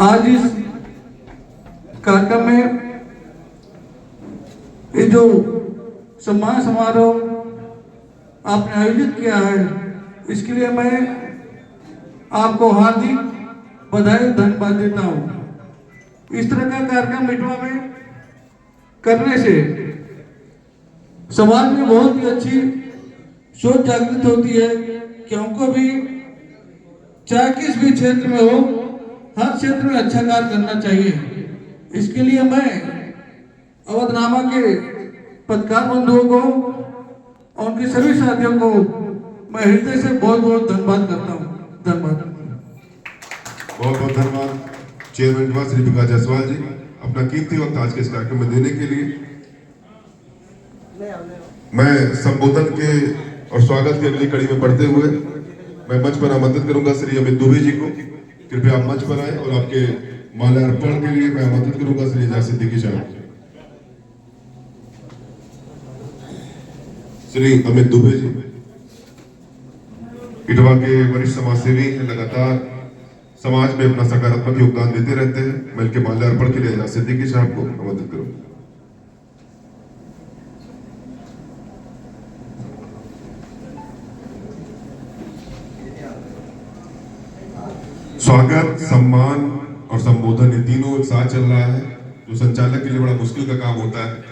आज इस कार्यक्रम में ये जो सम्मान समारोह आपने आयोजित किया है, इसके लिए मैं आपको हार्दिक बधाई धन्यवाद देता हूँ। इस तरह का कार्यक्रम इटवा में करने से समाज में बहुत ही अच्छी सोच जागृत होती है कि हमको भी चाहे किस भी क्षेत्र में हो, हर क्षेत्र में अच्छा कार्य करना चाहिए। इसके लिए मैं अवधनामा के पत्रकार बंधुओं को और उनके सभी साथियों को मैं हृदय से बहुत बहुत धन्यवाद करता हूँ। धन्यवाद। बहुत बहुत धन्यवाद चेयरमैन इटवा श्री विकास जायसवाल जी, अपना कीमती वक्त आज के इस कार्यक्रम में देने के लिए। मैं संबोधन के और स्वागत के अगली कड़ी में पढ़ते हुए मैं मंच पर आमंत्रित करूंगा श्री अमित दुबे जी को। कृपया आप मंच पर आए और आपके माल्यार्पण के लिए मैं आमंत्रित करूंगा श्री एजाज सिद्दीकी साहब। श्री अमित दुबे जी इटवा के वरिष्ठ समाजसेवी हैं, लगातार समाज में अपना सकारात्मक योगदान देते रहते हैं। मैं इनके माल्यार्पण के लिए एजाज सिद्दीकी साहब को आमंत्रित करूंगा। स्वागत, सम्मान और संबोधन ये तीनों एक साथ चल रहा है, जो संचालक के लिए बड़ा मुश्किल का काम होता है।